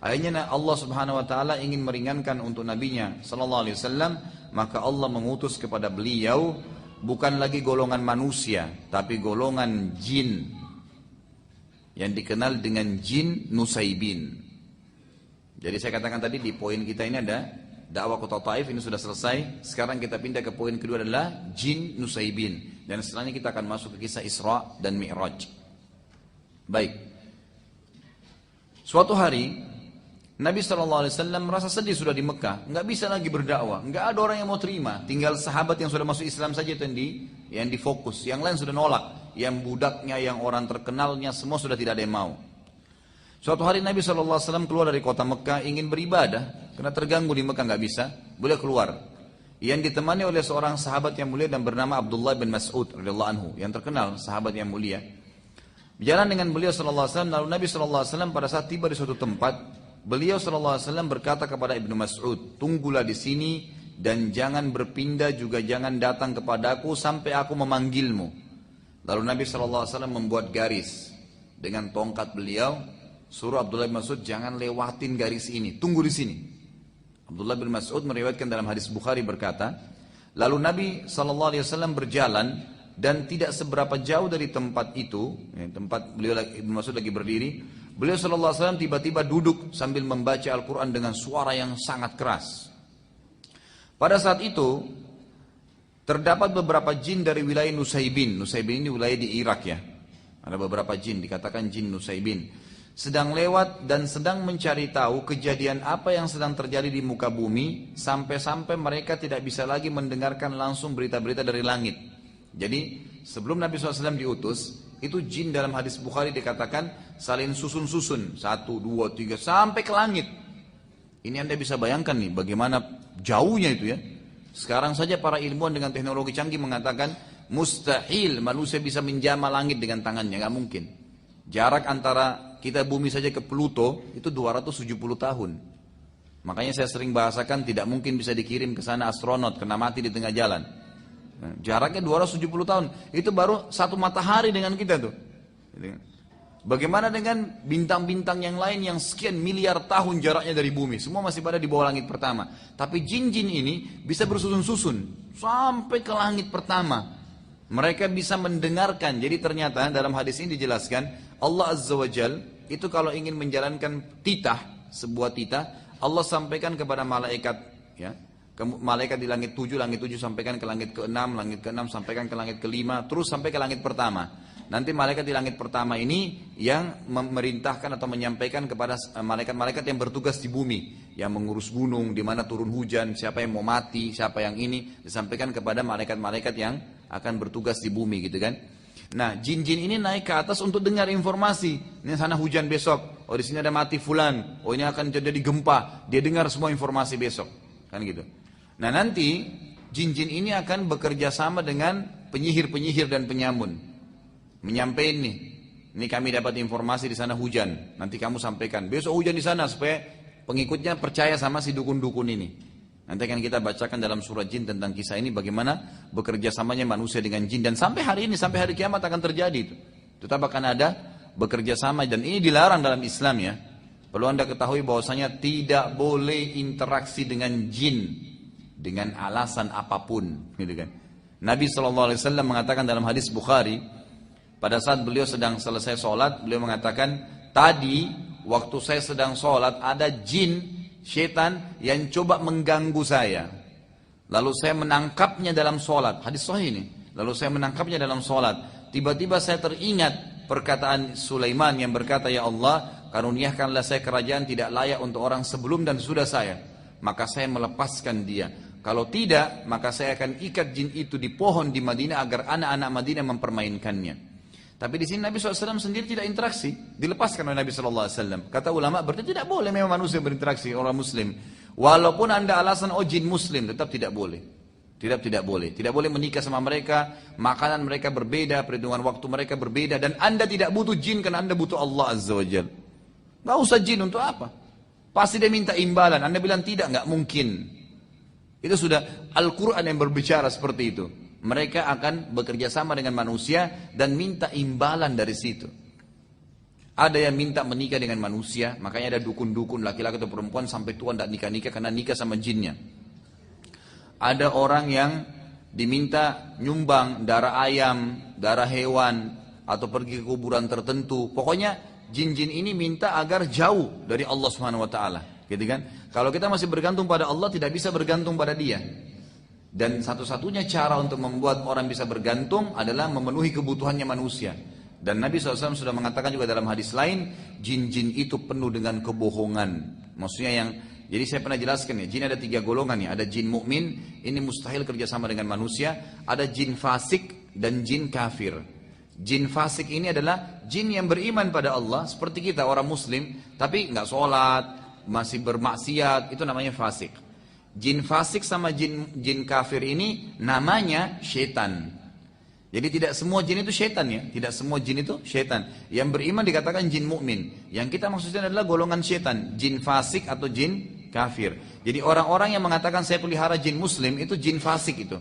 Akhirnya Allah Subhanahu wa taala ingin meringankan untuk nabinya sallallahu alaihi wasallam, maka Allah mengutus kepada beliau bukan lagi golongan manusia, tapi golongan jin yang dikenal dengan jin Nusaibin. Jadi saya katakan tadi di poin kita ini ada dakwah Kota Taif, ini sudah selesai. Sekarang kita pindah ke poin kedua adalah jin Nusaibin. Dan setelahnya kita akan masuk ke kisah Isra dan Mi'raj. Baik. Suatu hari Nabi SAW merasa sedih sudah di Mekah, nggak bisa lagi berdakwah, nggak ada orang yang mau terima, tinggal sahabat yang sudah masuk Islam saja itu yang difokus, yang lain sudah nolak, yang budaknya, yang orang terkenalnya, semua sudah tidak ada yang mau. Suatu hari Nabi SAW keluar dari kota Mekah ingin beribadah, karena terganggu di Mekah nggak bisa, boleh keluar. Yang ditemani oleh seorang sahabat yang mulia dan bernama Abdullah bin Mas'ud radhiyallahu anhu, yang terkenal sahabat yang mulia. Berjalan dengan beliau SAW, lalu Nabi SAW pada saat tiba di suatu tempat, beliau SAW berkata kepada Ibnu Mas'ud, tunggulah di sini dan jangan berpindah juga jangan datang kepadaku sampai aku memanggilmu. Lalu Nabi SAW membuat garis dengan tongkat beliau, suruh Abdullah bin Mas'ud jangan lewatin garis ini, tunggu di sini. Abdullah bin Mas'ud meriwayatkan dalam hadis Bukhari berkata, lalu Nabi SAW berjalan dan tidak seberapa jauh dari tempat itu, tempat beliau Ibnu Mas'ud lagi berdiri, beliau SAW tiba-tiba duduk sambil membaca Al-Quran dengan suara yang sangat keras. Pada saat itu terdapat beberapa jin dari wilayah Nusaibin. Nusaibin ini wilayah di Irak ya. Ada beberapa jin, dikatakan jin Nusaibin, sedang lewat dan sedang mencari tahu kejadian apa yang sedang terjadi di muka bumi, sampai-sampai mereka tidak bisa lagi mendengarkan langsung berita-berita dari langit. Jadi sebelum Nabi SAW diutus, itu jin dalam hadis Bukhari dikatakan saling susun-susun, 1, 2, 3 sampai ke langit. Ini Anda bisa bayangkan nih bagaimana jauhnya itu ya. Sekarang saja para ilmuwan dengan teknologi canggih mengatakan mustahil manusia bisa menjamah langit dengan tangannya, nggak mungkin. Jarak antara kita bumi saja ke Pluto itu 270 tahun. Makanya saya sering bahasakan tidak mungkin bisa dikirim ke sana astronot kena mati di tengah jalan. Nah, jaraknya 270 tahun. Itu baru satu matahari dengan kita tuh. Bagaimana dengan bintang-bintang yang lain yang sekian miliar tahun jaraknya dari bumi. Semua masih pada di bawah langit pertama. Tapi jin-jin ini bisa bersusun-susun sampai ke langit pertama. Mereka bisa mendengarkan. Jadi ternyata dalam hadis ini dijelaskan Allah Azza wa Jal itu kalau ingin menjalankan titah, sebuah titah, Allah sampaikan kepada malaikat ya. Malaikat di langit 7 sampaikan ke langit ke-6, langit ke-6 sampaikan ke langit ke-5, terus sampai ke langit pertama. Nanti malaikat di langit pertama ini yang memerintahkan atau menyampaikan kepada malaikat-malaikat yang bertugas di bumi, yang mengurus gunung, di mana turun hujan, siapa yang mau mati, siapa yang ini, disampaikan kepada malaikat-malaikat yang akan bertugas di bumi gitu kan. Nah, jin-jin ini naik ke atas untuk dengar informasi. Ini sana hujan besok, oh di sini ada mati fulan, oh ini akan terjadi gempa. Dia dengar semua informasi besok, kan gitu. Nah nanti jin-jin ini akan bekerja sama dengan penyihir-penyihir dan penyamun, menyampaikan ini kami dapat informasi di sana hujan, nanti kamu sampaikan besok hujan di sana supaya pengikutnya percaya sama si dukun-dukun ini. Nanti akan kita bacakan dalam surah jin tentang kisah ini bagaimana bekerja samanya manusia dengan jin, dan sampai hari ini, sampai hari kiamat akan terjadi itu. Tetap akan ada bekerja sama, dan ini dilarang dalam Islam ya. Perlu Anda ketahui bahwasanya tidak boleh interaksi dengan jin dengan alasan apapun, gitu kan. Nabi SAW mengatakan dalam hadis Bukhari, pada saat beliau sedang selesai sholat, beliau mengatakan, tadi waktu saya sedang sholat ada jin, syaitan yang coba mengganggu saya. Lalu saya menangkapnya dalam sholat. Hadis sahih ini. Lalu saya menangkapnya dalam sholat. Tiba-tiba saya teringat perkataan Sulaiman yang berkata, ya Allah, karuniakanlah saya kerajaan tidak layak untuk orang sebelum dan sudah saya. Maka saya melepaskan dia. Kalau tidak, maka saya akan ikat jin itu di pohon di Madinah agar anak-anak Madinah mempermainkannya. Tapi di sini Nabi SAW sendiri tidak interaksi, dilepaskan oleh Nabi SAW. Kata ulama, berarti tidak boleh memang manusia berinteraksi orang Muslim. Walaupun Anda alasan jin Muslim, tetap tidak boleh. Tidak boleh. Tidak boleh menikah sama mereka, makanan mereka berbeda, perhitungan waktu mereka berbeda, dan Anda tidak butuh jin karena Anda butuh Allah Azza wa Jal. Gak usah jin untuk apa? Pasti dia minta imbalan. Anda bilang tidak, gak mungkin. Itu sudah Al-Quran yang berbicara seperti itu. Mereka akan bekerja sama dengan manusia dan minta imbalan dari situ. Ada yang minta menikah dengan manusia, makanya ada dukun-dukun laki-laki atau perempuan sampai tua tidak nikah-nikah karena nikah sama jinnya. Ada orang yang diminta nyumbang darah ayam, darah hewan, atau pergi ke kuburan tertentu. Pokoknya jin-jin ini minta agar jauh dari Allah Subhanahu wa taala, gitu kan? Kalau kita masih bergantung pada Allah, tidak bisa bergantung pada dia. Dan satu-satunya cara untuk membuat orang bisa bergantung adalah memenuhi kebutuhannya manusia. Dan Nabi SAW sudah mengatakan juga dalam hadis lain, jin-jin itu penuh dengan kebohongan. Maksudnya jadi saya pernah jelaskan ya, jin ada 3 golongan ya. Ada jin mukmin, ini mustahil kerjasama dengan manusia. Ada jin fasik dan jin kafir. Jin fasik ini adalah jin yang beriman pada Allah, seperti kita orang muslim, tapi nggak sholat, masih bermaksiat, itu namanya fasik. Jin fasik sama jin kafir ini namanya syaitan. Jadi tidak semua jin itu syaitan ya, tidak semua jin itu syaitan. Yang beriman dikatakan jin mukmin. Yang kita maksudnya adalah golongan syaitan, jin fasik atau jin kafir. Jadi orang-orang yang mengatakan saya pelihara jin muslim itu jin fasik itu.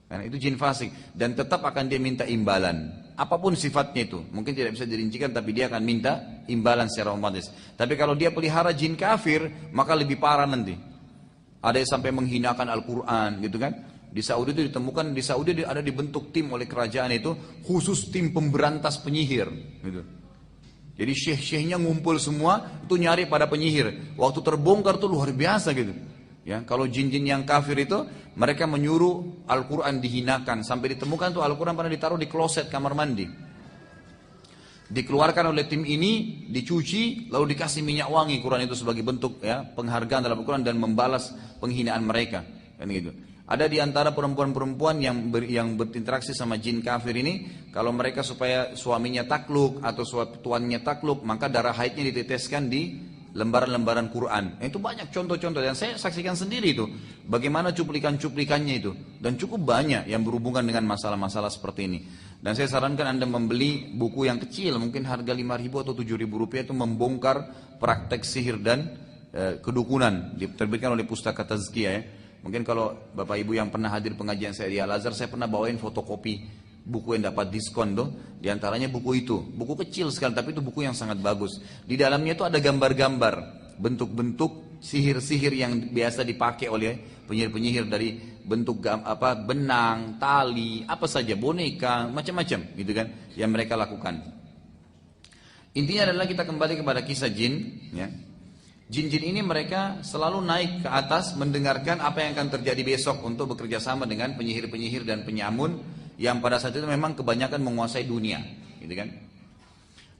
Karena itu jin fasik dan tetap akan dia minta imbalan. Apapun sifatnya itu, mungkin tidak bisa dirincikan tapi dia akan minta imbalan secara otomatis. Tapi kalau dia pelihara jin kafir, maka lebih parah nanti. Ada yang sampai menghinakan Al-Quran gitu kan. Di Saudi itu ditemukan, di Saudi ada dibentuk tim oleh kerajaan itu, khusus tim pemberantas penyihir. Gitu. Jadi syekh-syekhnya ngumpul semua, itu nyari pada penyihir. Waktu terbongkar tuh luar biasa gitu. Ya, kalau jin-jin yang kafir itu, mereka menyuruh Al-Quran dihinakan. Sampai ditemukan tuh Al-Quran pernah ditaruh di kloset kamar mandi. Dikeluarkan oleh tim ini, dicuci, lalu dikasih minyak wangi Quran itu sebagai bentuk ya penghargaan dalam Al-Quran dan membalas penghinaan mereka. Kan gitu. Ada di antara perempuan-perempuan yang berinteraksi sama jin kafir ini, kalau mereka supaya suaminya takluk atau tuannya takluk, maka darah haidnya diteteskan di lembaran-lembaran Quran. Itu banyak contoh-contoh dan saya saksikan sendiri itu. Bagaimana cuplikan-cuplikannya itu. Dan cukup banyak yang berhubungan dengan masalah-masalah seperti ini. Dan saya sarankan Anda membeli buku yang kecil, mungkin harga 5.000 atau 7.000 rupiah itu membongkar praktek sihir dan kedukunan. Diterbitkan oleh Pustaka Tazkiyah ya. Mungkin kalau Bapak Ibu yang pernah hadir pengajian saya di Al-Azhar, saya pernah bawain fotokopi buku yang dapat diskon tuh. Di antaranya buku itu. Buku kecil sekali, tapi itu buku yang sangat bagus. Di dalamnya itu ada gambar-gambar, bentuk-bentuk sihir-sihir yang biasa dipakai oleh penyihir-penyihir dari bentuk benang, tali, apa saja, boneka, macam-macam gitu kan, yang mereka lakukan. Intinya adalah kita kembali kepada kisah jin ya. Jin-jin ini mereka selalu naik ke atas mendengarkan apa yang akan terjadi besok untuk bekerja sama dengan penyihir-penyihir dan penyamun yang pada saat itu memang kebanyakan menguasai dunia, gitu kan?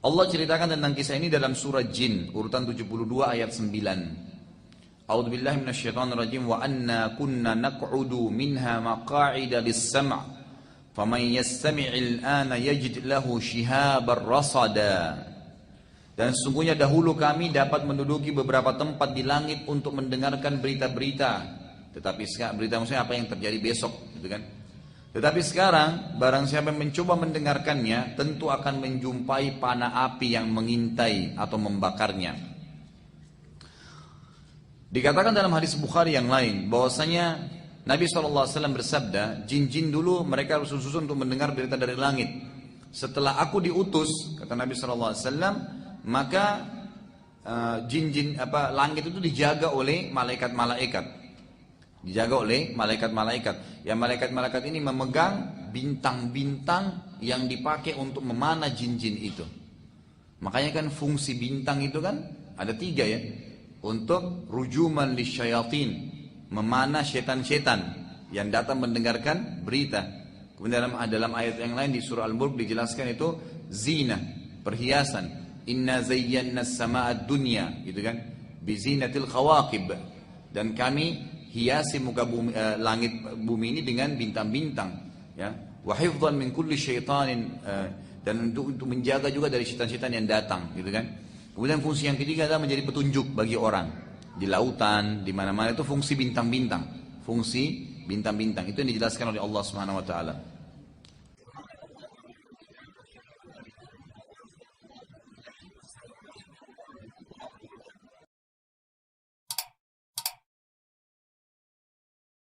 Allah ceritakan tentang kisah ini dalam surah Jin urutan 72 ayat 9. A'udzubillahi minasyaitonirrajim wa anna kunna naq'udu minha maq'ida lis-sam' faman yastami'il ana yajid lahu shihabar rasada. Dan sesungguhnya dahulu kami dapat menduduki beberapa tempat di langit untuk mendengarkan berita-berita. Tetapi sekarang berita maksudnya apa yang terjadi besok, gitu kan? Tetapi sekarang barang siapa yang mencoba mendengarkannya, tentu akan menjumpai panah api yang mengintai atau membakarnya. Dikatakan dalam hadis Bukhari yang lain bahwasanya Nabi SAW bersabda, jin-jin dulu mereka susun untuk mendengar berita dari langit. Setelah aku diutus, kata Nabi SAW, maka jin-jin langit itu dijaga oleh malaikat-malaikat. Dijaga oleh malaikat-malaikat. Yang malaikat-malaikat ini memegang bintang-bintang yang dipakai untuk memanah jin-jin itu. Makanya kan fungsi bintang itu kan ada 3 ya. Untuk rujuman lisyayatin, memanah setan-setan yang datang mendengarkan berita. Kemudian dalam ayat yang lain di surah Al-Mulk dijelaskan itu zina, perhiasan. Inna zayyana as-samaa'a ad-dunya, gitu kan? Bi zinatil khawaqib. Dan kami hiasi muka bumi, langit bumi ini dengan bintang-bintang, ya. Wa hifdhan min kulli syaitanin, dan untuk menjaga juga dari syaitan-syaitan yang datang, gitu kan? Kemudian fungsi yang ketiga adalah menjadi petunjuk bagi orang di lautan, di mana-mana itu fungsi bintang-bintang. Fungsi bintang-bintang itu yang dijelaskan oleh Allah Subhanahu wa taala.